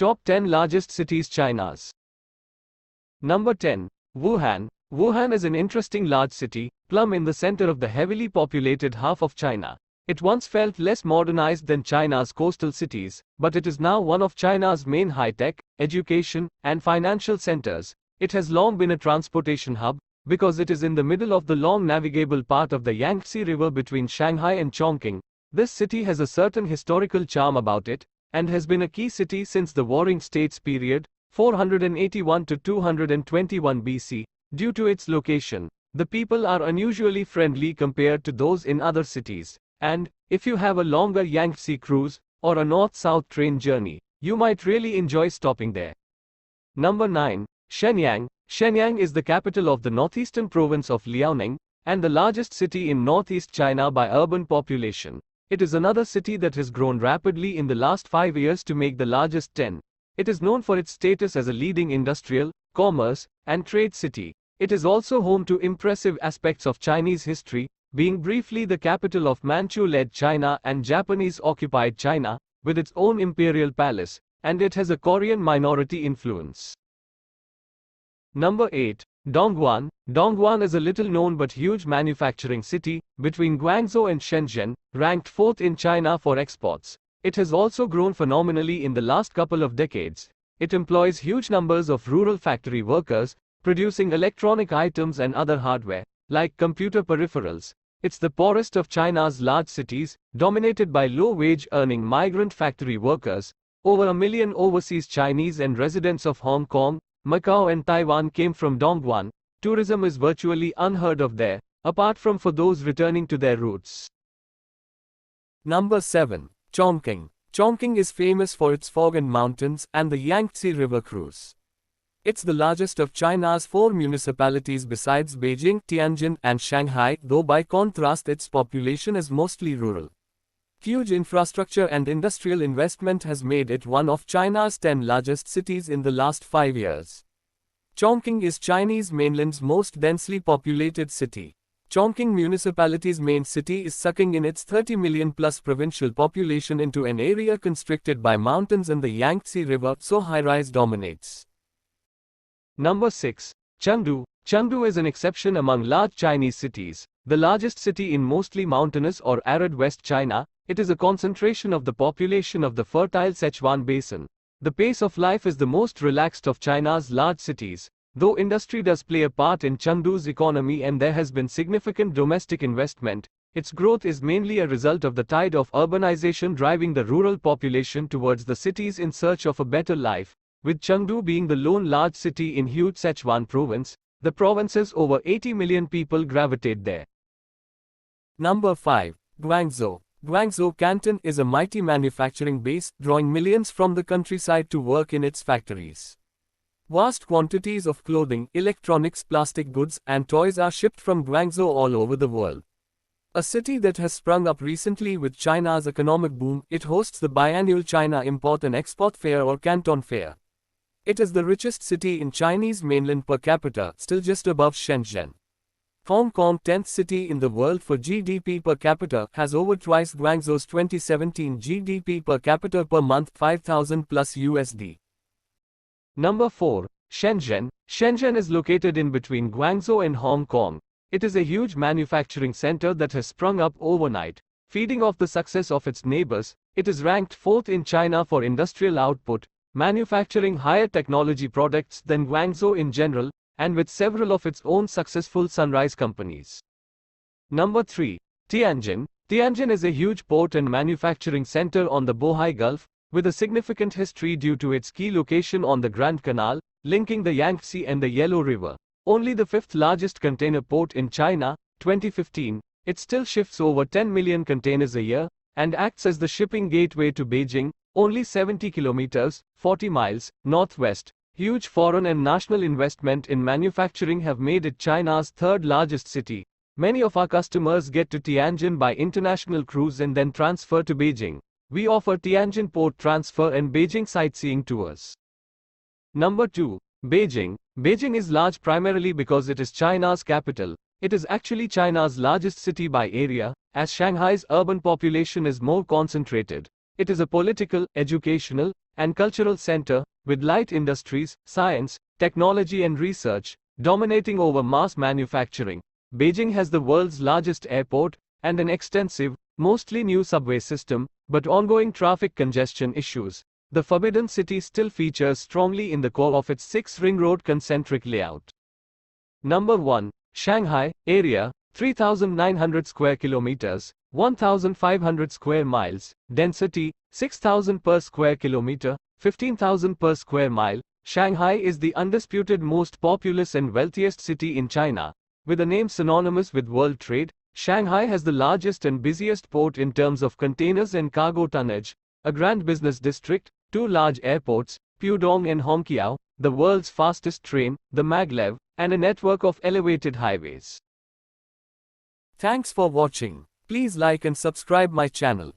Top 10 Largest Cities China's. Number 10. Wuhan. Wuhan is an interesting large city, plumb in the center of the heavily populated half of China. It once felt less modernized than China's coastal cities, but it is now one of China's main high-tech, education, and financial centers. It has long been a transportation hub, because it is in the middle of the long navigable part of the Yangtze River between Shanghai and Chongqing. This city has a certain historical charm about it, and has been a key city since the Warring States period, 481 to 221 BC. Due to its location, the people are unusually friendly compared to those in other cities, and, if you have a longer Yangtze cruise, or a north-south train journey, you might really enjoy stopping there. Number 9. Shenyang. Shenyang is the capital of the northeastern province of Liaoning, and the largest city in northeast China by urban population. It is another city that has grown rapidly in the last 5 years to make the largest 10. It is known for its status as a leading industrial, commerce, and trade city. It is also home to impressive aspects of Chinese history, being briefly the capital of Manchu-led China and Japanese-occupied China, with its own imperial palace, and it has a Korean minority influence. Number 8. Dongguan. Dongguan is a little-known but huge manufacturing city, between Guangzhou and Shenzhen, ranked 4th in China for exports. It has also grown phenomenally in the last couple of decades. It employs huge numbers of rural factory workers, producing electronic items and other hardware, like computer peripherals. It's the poorest of China's large cities, dominated by low-wage earning migrant factory workers. Over 1 million overseas Chinese and residents of Hong Kong, Macau and Taiwan came from Dongguan. Tourism is virtually unheard of there, apart from for those returning to their roots. Number 7. Chongqing. Chongqing is famous for its fog and mountains and the Yangtze River cruise. It's the largest of China's 4 municipalities besides Beijing, Tianjin, and Shanghai, though by contrast its population is mostly rural. Huge infrastructure and industrial investment has made it one of China's 10 largest cities in the last 5 years. Chongqing is Chinese mainland's most densely populated city. Chongqing municipality's main city is sucking in its 30 million plus provincial population into an area constricted by mountains and the Yangtze River, so high-rise dominates. Number 6. Chengdu. Chengdu is an exception among large Chinese cities. The largest city in mostly mountainous or arid West China, it is a concentration of the population of the fertile Sichuan basin. The pace of life is the most relaxed of China's large cities, though industry does play a part in Chengdu's economy and there has been significant domestic investment. Its growth is mainly a result of the tide of urbanization driving the rural population towards the cities in search of a better life. With Chengdu being the lone large city in huge Sichuan province, the province's over 80 million people gravitate there. Number 5. Guangzhou. Guangzhou Canton is a mighty manufacturing base, drawing millions from the countryside to work in its factories. Vast quantities of clothing, electronics, plastic goods, and toys are shipped from Guangzhou all over the world. A city that has sprung up recently with China's economic boom, it hosts the biannual China Import and Export Fair or Canton Fair. It is the richest city in Chinese mainland per capita, still just above Shenzhen. Hong Kong, 10th city in the world for GDP per capita, has over twice Guangzhou's 2017 GDP per capita per month, 5,000 plus USD. Number 4. Shenzhen. Shenzhen is located in between Guangzhou and Hong Kong. It is a huge manufacturing center that has sprung up overnight. Feeding off the success of its neighbors, it is ranked 4th in China for industrial output, manufacturing higher technology products than Guangzhou in general, and with several of its own successful sunrise companies. Number 3. Tianjin. Tianjin is a huge port and manufacturing center on the Bohai Gulf, with a significant history due to its key location on the Grand Canal, linking the Yangtze and the Yellow River. Only the 5th largest container port in China, 2015, it still shifts over 10 million containers a year, and acts as the shipping gateway to Beijing, only 70 kilometers, 40 miles, northwest. Huge foreign and national investment in manufacturing have made it China's 3rd largest city. Many of our customers get to Tianjin by international cruise and then transfer to Beijing. We offer Tianjin port transfer and Beijing sightseeing tours. Number 2. Beijing. Beijing is large primarily because it is China's capital. It is actually China's largest city by area, as Shanghai's urban population is more concentrated. It is a political, educational, and cultural center, with light industries, science, technology and research, dominating over mass manufacturing. Beijing has the world's largest airport, and an extensive, mostly new subway system, but ongoing traffic congestion issues. The Forbidden City still features strongly in the core of its 6-ring road concentric layout. Number 1. Shanghai, area, 3,900 square kilometers, 1,500 square miles, density, 6,000 per square kilometer, 15,000 per square mile. Shanghai is the undisputed most populous and wealthiest city in China. With a name synonymous with world trade, Shanghai has the largest and busiest port in terms of containers and cargo tonnage, a grand business district, 2 large airports, Pudong and Hongqiao, the world's fastest train, the maglev, and a network of elevated highways. Thanks for watching. Please like and subscribe my channel.